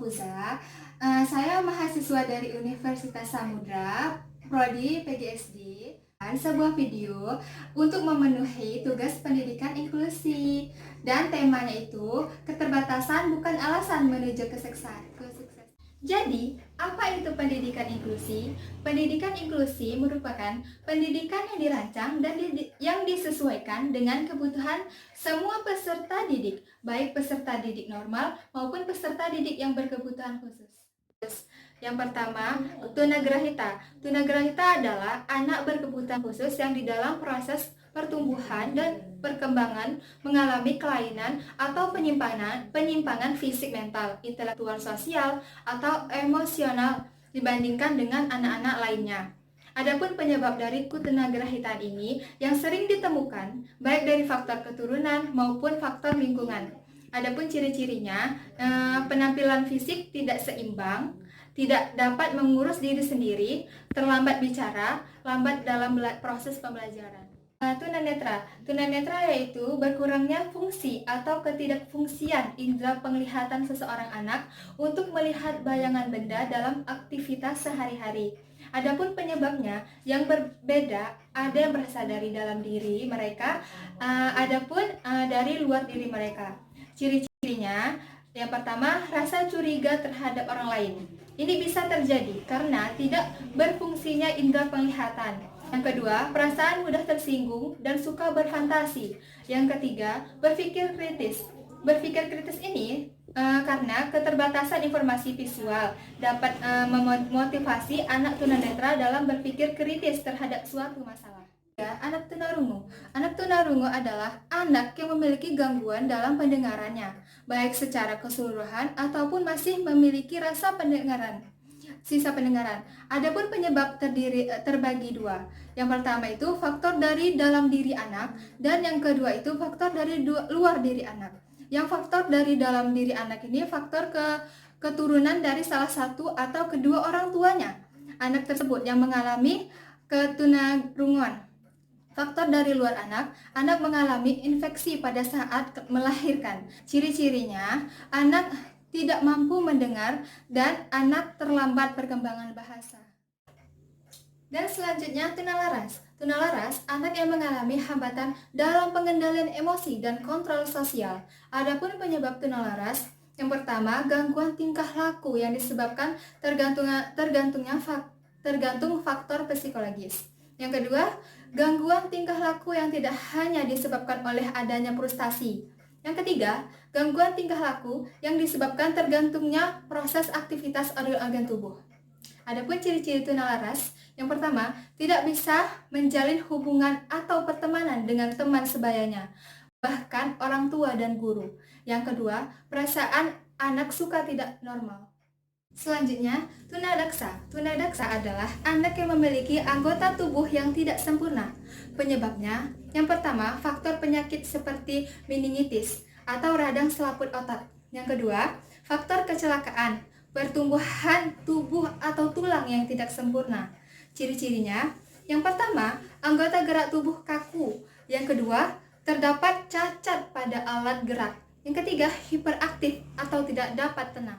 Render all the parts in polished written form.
Mahfuza. Saya mahasiswa dari Universitas Samudra, Prodi PGSD. Sebuah video untuk memenuhi tugas pendidikan inklusi. Dan temanya itu, keterbatasan bukan alasan menuju kesuksesan. Jadi, apa itu pendidikan inklusi? Pendidikan inklusi merupakan pendidikan yang dirancang dan yang disesuaikan dengan kebutuhan semua peserta didik, baik peserta didik normal maupun peserta didik yang berkebutuhan khusus. Yang pertama, tunagrahita. Tunagrahita adalah anak berkebutuhan khusus yang di dalam proses pertumbuhan dan perkembangan mengalami kelainan atau penyimpangan fisik, mental, intelektual, sosial, atau emosional dibandingkan dengan anak-anak lainnya. Adapun penyebab dari ketunagrahitaan ini yang sering ditemukan baik dari faktor keturunan maupun faktor lingkungan. Adapun ciri-cirinya, penampilan fisik tidak seimbang, tidak dapat mengurus diri sendiri, terlambat bicara, lambat dalam proses pembelajaran. Tunanetra. Tunanetra yaitu berkurangnya fungsi atau ketidakfungsian indera penglihatan seseorang anak untuk melihat bayangan benda dalam aktivitas sehari-hari. Adapun penyebabnya yang berbeda, ada yang berasal dari dalam diri mereka, adapun dari luar diri mereka. Ciri-cirinya, yang pertama, rasa curiga terhadap orang lain. Ini bisa terjadi karena tidak berfungsinya indera penglihatan. Yang kedua, perasaan mudah tersinggung dan suka berfantasi. Yang ketiga, berpikir kritis. Berpikir kritis ini karena keterbatasan informasi visual dapat memotivasi anak tunanetra dalam berpikir kritis terhadap suatu masalah. Anak tunarungu. Anak tunarungu adalah anak yang memiliki gangguan dalam pendengarannya, baik secara keseluruhan ataupun masih memiliki sisa pendengaran. Adapun penyebab terbagi dua. Yang pertama itu faktor dari dalam diri anak, dan yang kedua itu faktor dari luar diri anak. Yang faktor dari dalam diri anak ini faktor keturunan dari salah satu atau kedua orang tuanya anak tersebut yang mengalami ketunarunguan. Faktor dari luar anak mengalami infeksi pada saat melahirkan. Ciri-cirinya, anak tidak mampu mendengar dan anak terlambat perkembangan bahasa. Dan selanjutnya, tunalaras. Tunalaras, anak yang mengalami hambatan dalam pengendalian emosi dan kontrol sosial. Adapun penyebab tunalaras, yang pertama, gangguan tingkah laku yang disebabkan tergantung faktor psikologis. Yang kedua, gangguan tingkah laku yang tidak hanya disebabkan oleh adanya frustasi. Yang ketiga, gangguan tingkah laku yang disebabkan tergantungnya proses aktivitas organ tubuh. Adapun ciri-ciri tunalaras, yang pertama, tidak bisa menjalin hubungan atau pertemanan dengan teman sebayanya, bahkan orang tua dan guru. Yang kedua, perasaan anak suka tidak normal. Selanjutnya, tunadaksa. Tunadaksa adalah anak yang memiliki anggota tubuh yang tidak sempurna. Penyebabnya, yang pertama, faktor penyakit seperti meningitis atau radang selaput otak. Yang kedua, faktor kecelakaan, pertumbuhan tubuh atau tulang yang tidak sempurna. Ciri-cirinya, yang pertama, anggota gerak tubuh kaku. Yang kedua, terdapat cacat pada alat gerak. Yang ketiga, hiperaktif atau tidak dapat tenang.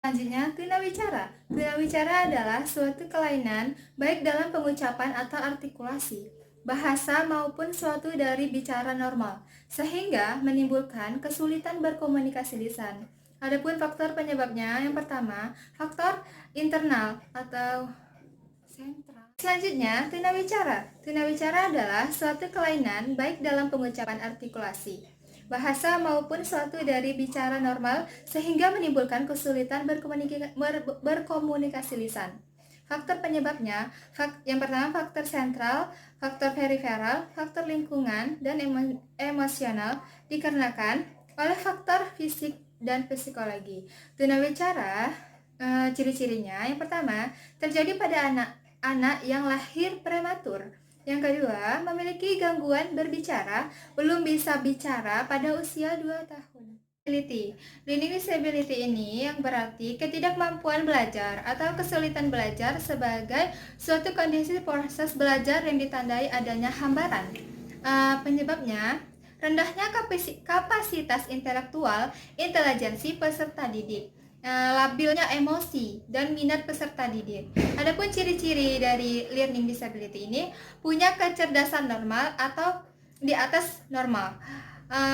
Selanjutnya, tunawicara. Tunawicara adalah suatu kelainan baik dalam pengucapan atau artikulasi, bahasa maupun suatu dari bicara normal, sehingga menimbulkan kesulitan berkomunikasi lisan. Adapun faktor penyebabnya, yang pertama, faktor internal atau sentral. Selanjutnya, tunawicara. Tunawicara adalah suatu kelainan baik dalam pengucapan artikulasi, bahasa maupun suatu dari bicara normal sehingga menimbulkan kesulitan berkomunikasi lisan. Faktor penyebabnya, yang pertama faktor sentral, faktor periferal, faktor lingkungan, dan emosional dikarenakan oleh faktor fisik dan psikologi. Tunawicara, ciri-cirinya, yang pertama, terjadi pada anak yang lahir prematur. Yang kedua, memiliki gangguan berbicara, belum bisa bicara pada usia 2 tahun. Learning disability ini yang berarti ketidakmampuan belajar atau kesulitan belajar sebagai suatu kondisi proses belajar yang ditandai adanya hambaran. Penyebabnya, rendahnya kapasitas intelektual, intelijensi peserta didik. labilnya emosi dan minat peserta didik. Adapun ciri-ciri dari learning disability ini punya kecerdasan normal atau di atas normal.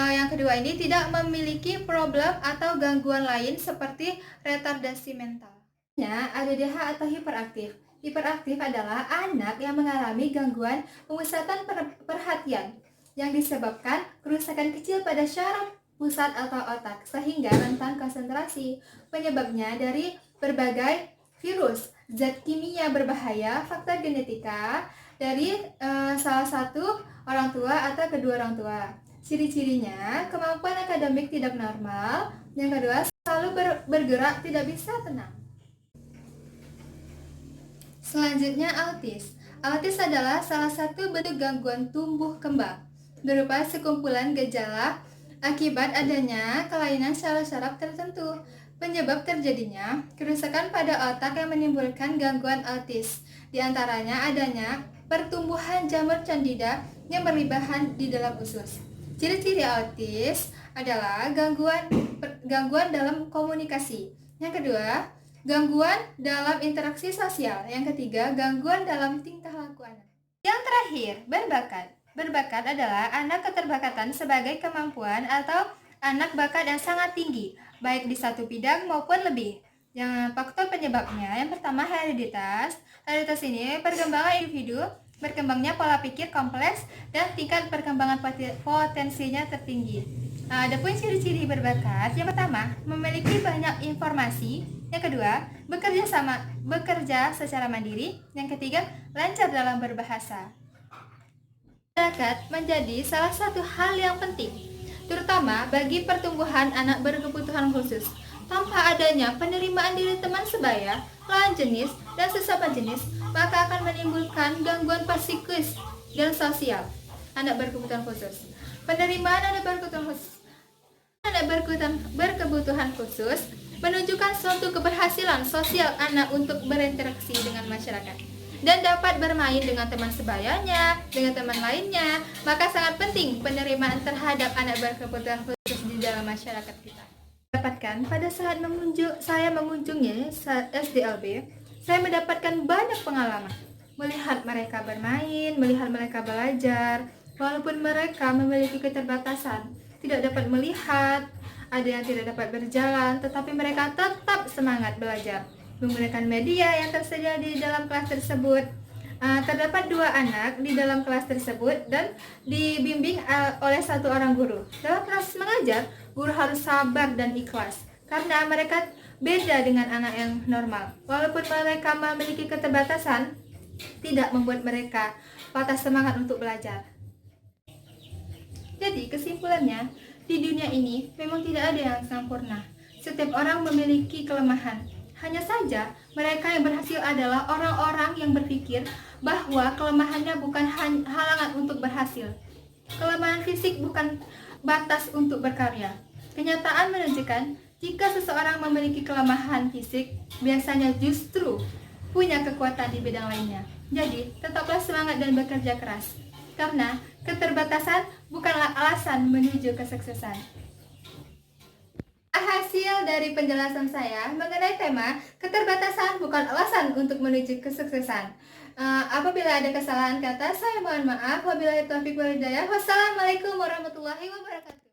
Yang kedua ini tidak memiliki problem atau gangguan lain seperti retardasi mental. ADDH atau hiperaktif. Hiperaktif adalah anak yang mengalami gangguan pemusatan perhatian yang disebabkan kerusakan kecil pada syaraf pusat atau otak sehingga rentan konsentrasi. Penyebabnya dari berbagai virus, zat kimia berbahaya, faktor genetika dari salah satu orang tua atau kedua orang tua. Ciri-cirinya kemampuan akademik tidak normal. Yang kedua, selalu bergerak tidak bisa tenang. Selanjutnya autis. Autis adalah salah satu bentuk gangguan tumbuh kembang berupa sekumpulan gejala akibat adanya kelainan saraf tertentu. Penyebab terjadinya kerusakan pada otak yang menimbulkan gangguan autis. Di antaranya adanya pertumbuhan jamur candida yang berlibahan di dalam usus. Ciri-ciri autis adalah gangguan dalam komunikasi. Yang kedua, gangguan dalam interaksi sosial. Yang ketiga, gangguan dalam tingkah laku anak. Yang terakhir, berbakat. Berbakat adalah anak keterbakatan sebagai kemampuan atau anak bakat yang sangat tinggi, baik di satu bidang maupun lebih. Yang faktor penyebabnya, yang pertama hereditas. Hereditas ini perkembangan individu, berkembangnya pola pikir kompleks, dan tingkat perkembangan potensinya tertinggi. Adapun ciri-ciri berbakat, yang pertama, memiliki banyak informasi. Yang kedua, bekerja secara mandiri. Yang ketiga, lancar dalam berbahasa. Bakat menjadi salah satu hal yang penting, terutama bagi pertumbuhan anak berkebutuhan khusus. Tanpa adanya penerimaan diri teman sebaya, lawan jenis, dan sesama jenis, maka akan menimbulkan gangguan psikis dan sosial anak berkebutuhan khusus. Penerimaan anak berkebutuhan khusus menunjukkan suatu keberhasilan sosial anak untuk berinteraksi dengan masyarakat dan dapat bermain dengan teman sebayanya, dengan teman lainnya. Maka sangat penting penerimaan terhadap anak berkebutuhan khusus di dalam masyarakat kita. Dapatkan pada saat saya mengunjungi SDLB, saya mendapatkan banyak pengalaman. Melihat mereka bermain, melihat mereka belajar, walaupun mereka memiliki keterbatasan, tidak dapat melihat, ada yang tidak dapat berjalan, tetapi mereka tetap semangat belajar menggunakan media yang tersedia di dalam kelas tersebut. Terdapat 2 anak di dalam kelas tersebut dan dibimbing oleh 1 orang guru. Dalam proses mengajar, guru harus sabar dan ikhlas karena mereka beda dengan anak yang normal. Walaupun mereka memiliki keterbatasan, tidak membuat mereka patah semangat untuk belajar. Jadi kesimpulannya, di dunia ini memang tidak ada yang sempurna. Setiap orang memiliki kelemahan. Hanya saja mereka yang berhasil adalah orang-orang yang berpikir bahwa kelemahannya bukan halangan untuk berhasil. Kelemahan fisik bukan batas untuk berkarya. Kenyataan menunjukkan jika seseorang memiliki kelemahan fisik, biasanya justru punya kekuatan di bidang lainnya. Jadi, tetaplah semangat dan bekerja keras. Karena keterbatasan bukanlah alasan menuju kesuksesan. Hasil dari penjelasan saya mengenai tema keterbatasan bukan alasan untuk menuju kesuksesan. Apabila ada kesalahan kata, saya mohon maaf. Wabillahi taufiq wal hidayah. Wassalamualaikum warahmatullahi wabarakatuh.